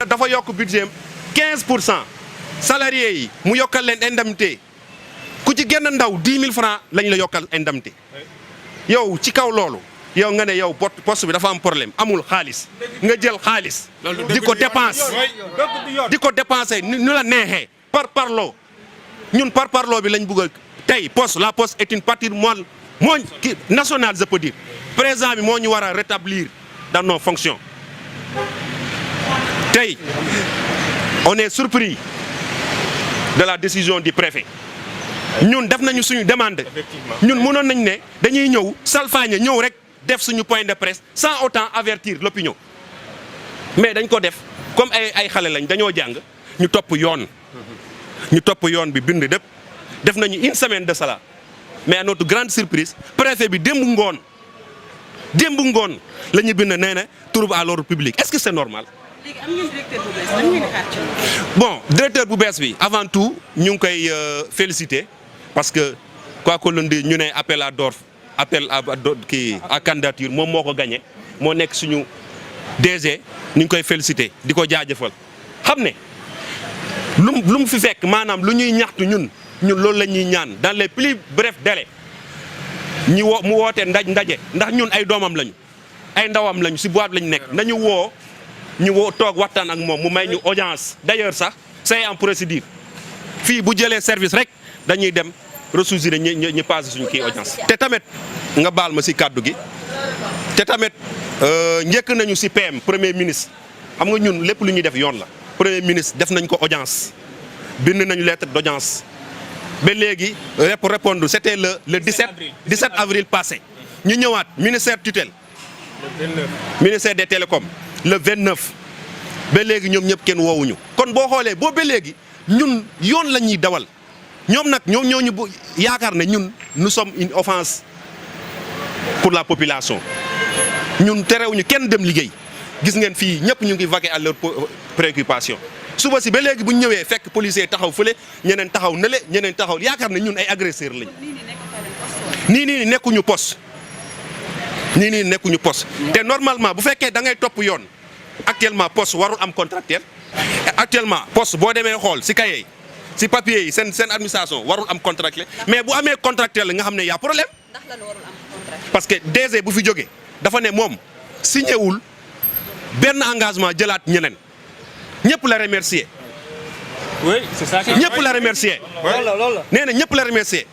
dafa yokk budget 15% salariés yi mu yokkal leen indemnité ku ci genn ndaw 10 000 francs lañ la yokkal indemnité yow ci kaw loolu yow nga ne yow poste bi dafa am problème amul xaalis nga jël xaalis di ko dépenser nu la neexee par parloo ñun par parloo bi lañ bëgg tey poste la poste est une patrimoine nationale je peux dire président bi moo ñu war a rétablir dans nos fonctions tey on est surpris de la décision du préfet ñun def nañu suñu demande ñun mënoon nañ ne dañuy ñëw salfaañe ñëw rek def suñu point de presse sans autant avertir l'opinion mais dañ ko def comme ay xale lañ dañoo jàng ñu topp yoon bi bind def nañu une semaine de cela mais à notre grande surprise préfet bi démb ngoon la ñu bind nee na trouble à l'ordre public est-ce que c'est normal. léegi am ngeen directeur bu bees lan ngeen di xaar ci bon directeur bu bees bi avant tout ñu ngi koy féliciter parce que quoi que l'on dise ñu ne appel à candidature moom moo ko gagné moo nekk suñu DG ñu ngi koy féliciter di ko jaajëfal xam ne lu mu fi fekk maanaam lu ñuy ñaxtu ñun loolu la ñuy ñaan dans les plus brefs délais mu woote ndaje ndax ñun ay doomam lañu ay ndawam lañu ci boîte lañu nekk nañu ñu toog waxtaan ak moom mu may ñu audience d'ailleurs sax c'est en procédure fii bu jëlee service rek dañuy dem ressources yi ñu passé suñu kii audience. te tamit nga baal ma ci kàddu gi te tamit njëkk nañu ci PM premier ministre xam nga ñun lépp lu ñuy def yoon la premier ministre def nañ ko audience bind nañu lettre d'audience ba léegi répondre c'était le 17 avril passé ñu ñëwaat ministère tutelle ministère des télécoms le 29 ba léegi ñoom ñëpp kenn woowuñu kon boo xoolee boo ba léegi ñun yoon la ñuy dawal ñoom nag ñoo ñu yaakaar ne ñun nous sommes une offense pour la population ñun terewuñu kenn dem liggéey gis ngeen fii ñëpp ñu ngi vaquer à leur préoccupation suba si ba léegi bu ñu ñëwee fekk policier taxaw fële ñeneen taxaw nële ñeneen taxaw yaakaar ne ñun ay agresseurs lañ nii nekkuñu poste te normalement bu fekkee da ngay topp yoon actuellement poste warul am contractuel actuellement poste boo demee xool si cahier si papier yi seen administration warul am contractuel mais bu amee contractuel la nga xam ne y a problème parce que DG bu fi jógee dafa ne moom signé wul benn engagement jëlaat ñeneen ñëpp la remercier. oui c'est ça. ñëpp la remercier. nee na ñëpp la remercier.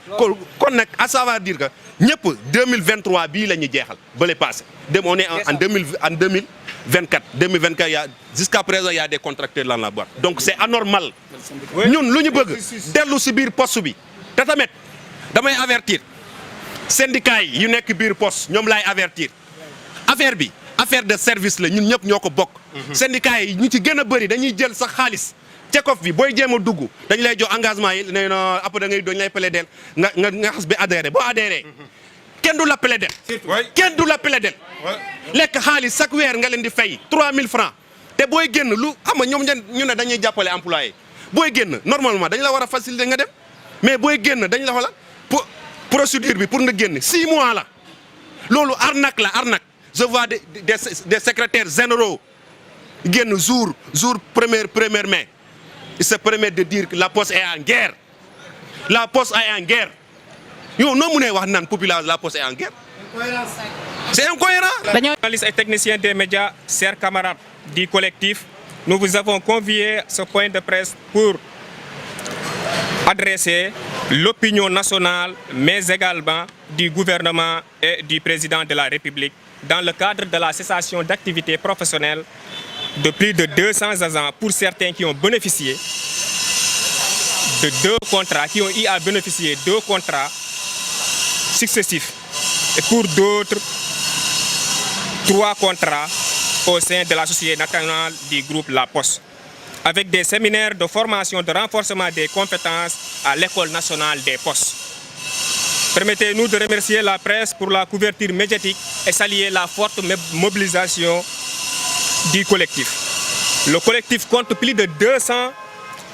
kon nag à savoir dire que ñëpp 2023 bii la ñu jeexal bële passé dem on est en 2024 y a jusqu'à présent y a des contracteurs dans la boîte donc c'est anormal. ñun lu ñu bëgg dellu si biir poste bi te tamit damay avertir syndicats yi yu nekk biir poste ñoom laay avertir affaire de service la ñun ñëpp ñoo ko bokk. syndicats yi ñu ci gën a bëri dañuy jël sax xaalis cekof bi booy jéem a dugg dañu lay jox engagement yi nee na après dañu lay plaider nga xas bi adhéré boo adhéré kenn du la plaider. kenn du la plaider. lekk xaalis chaque weer nga leen di fay 3000 francs te booy génn lu xam nga ñoom ñu ne dañuy jàppale employé booy génn normalement dañ la war a faciliter nga dem mais booy génn dañ la xoolal procédure bi pour nga génn 6 mois la loolu arnaque la arnaque. Je vois des secrétaires généraux génn jour premier mai il se permet de dire que la poste est en guerre yow noo mënee wax naan population la poste est en guerre. C'est incohérent. Journalistes et techniciens des médias, chers camarades du collectif, nous vous avons convié à ce point de presse pour adresser l'opinion nationale, mais également du gouvernement et du président de la République dans le cadre de la cessation d'activité professionnelle de plus de 200 agents pour certains qui ont bénéficié de 2 contrats, qui ont eu à bénéficier 2 contrats successifs et pour d'autres 3 contrats au sein de la Société nationale du groupe La Poste, avec des séminaires de formation de renforcement des compétences à l'École nationale des postes. Permettez-nous de remercier la presse pour la couverture médiatique et saluer la forte mobilisation du collectif. Le collectif compte plus de 200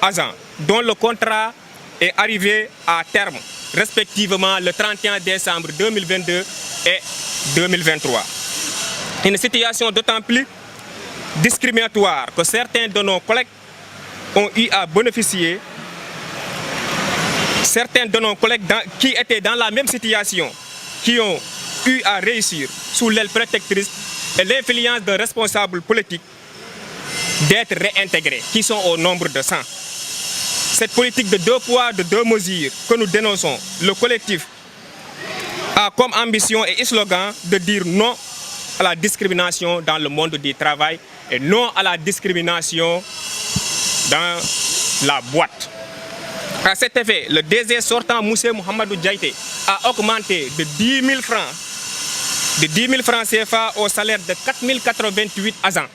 agents, dont le contrat est arrivé à terme, respectivement le 31 décembre 2022 et 2023. Une situation d'autant plus discriminatoires que certains de nos collègues ont eu à bénéficier, certains de nos collègues qui étaient dans la même situation, qui ont eu à réussir sous l'aile protectrice et l'influence de responsables politiques d'être réintégrés, qui sont au nombre de 100. Cette politique de 2 poids, de 2 mesures que nous dénonçons, le collectif a comme ambition et slogan de dire non à la discrimination dans le monde du travail et non à la discrimination dans la boîte. À cet effet, le DG sortant Moussé Mohamedou Diaité a augmenté de 10 000 francs CFA au salaire de 4 088 agents,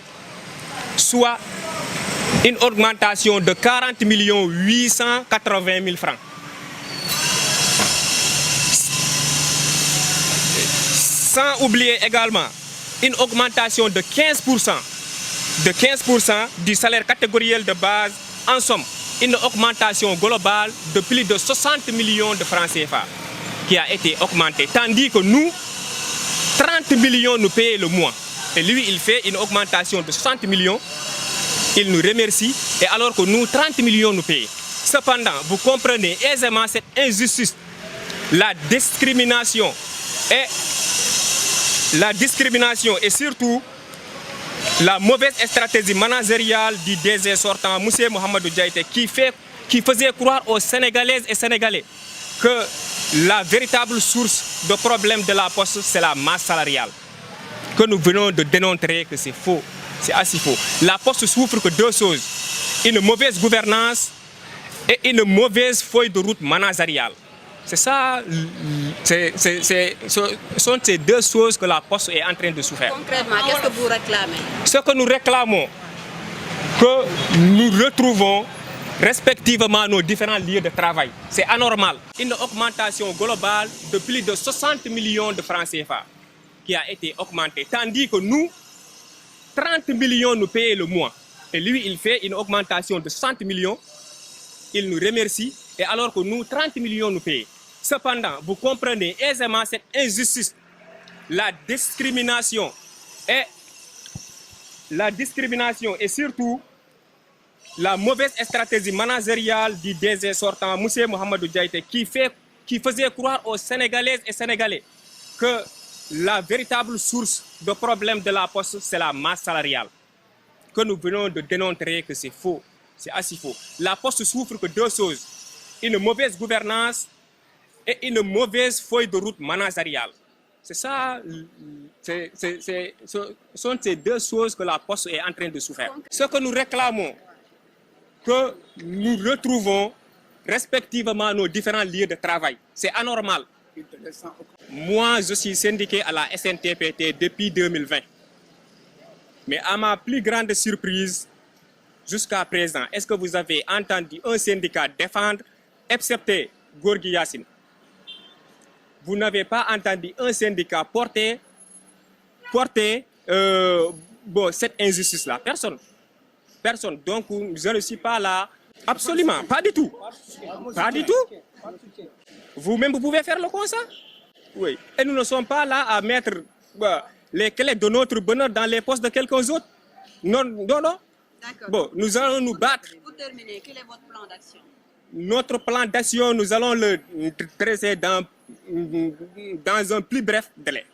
soit une augmentation de 40 880 000 francs. Sans oublier également une augmentation de 15% du salaire catégoriel de base, en somme, une augmentation globale de plus de 60 millions de francs CFA qui a été augmentée, tandis que nous, 30 millions nous payent le mois. Et lui, il fait une augmentation de 60 millions, il nous remercie, et alors que nous, 30 millions nous payent. Cependant, vous comprenez aisément cette injustice, la discrimination et surtout la mauvaise stratégie managériale du DG sortant, Moussé Mohamedou Diaité, qui faisait croire aux Sénégalaises et Sénégalais que la véritable source de problème de la poste, c'est la masse salariale. Que nous venons de démontrer que c'est faux, c'est assez faux. La poste souffre que 2 choses, une mauvaise gouvernance et une mauvaise feuille de route managériale. C'est ça, ce sont ces 2 choses que la poste est en train de souffrir. Concrètement, qu'est-ce que vous réclamez? Ce que nous réclamons, que nous retrouvons respectivement nos différents lieux de travail. C'est anormal. Une augmentation globale de plus de 60 millions de francs CFA qui a été augmentée, tandis que nous, 30 millions nous payent le mois. Et lui, il fait une augmentation de 60 millions, il nous remercie, et alors que nous, 30 millions nous payent. Cependant, vous comprenez aisément cette injustice, la discrimination et surtout la mauvaise stratégie managériale du DG sortant, Moussé Mohamedou Diaité, qui faisait croire aux Sénégalaises et Sénégalais que la véritable source de problème de la poste, c'est la masse salariale. Que nous venons de démontrer que c'est faux, c'est assez faux. La poste souffre que 2 choses, une mauvaise gouvernance et une mauvaise feuille de route managériale. C'est ça, ce sont ces 2 choses que la poste est en train de souffrir. Ce que nous réclamons, que nous retrouvons respectivement nos différents lieux de travail. C'est anormal. Moi, je suis syndiqué à la SNTPT depuis 2020. Mais à ma plus grande surprise, jusqu'à présent, est-ce que vous avez entendu un syndicat défendre, excepté Gorgui Yassine? Vous n'avez pas entendu un syndicat porter cette injustice-là. Personne. Personne. Donc, je ne suis pas là. Absolument, pas du tout. Pas du tout. Vous-même, vous pouvez faire le constat. Oui. Et nous ne sommes pas là à mettre les clés de notre bonheur dans les postes de quelqu'un d'autre. Non, non, non. Bon, nous allons nous battre. Pour terminer, quel est votre plan d'action? Notre plan d'action, nous allons le dresser dans un plus bref délai.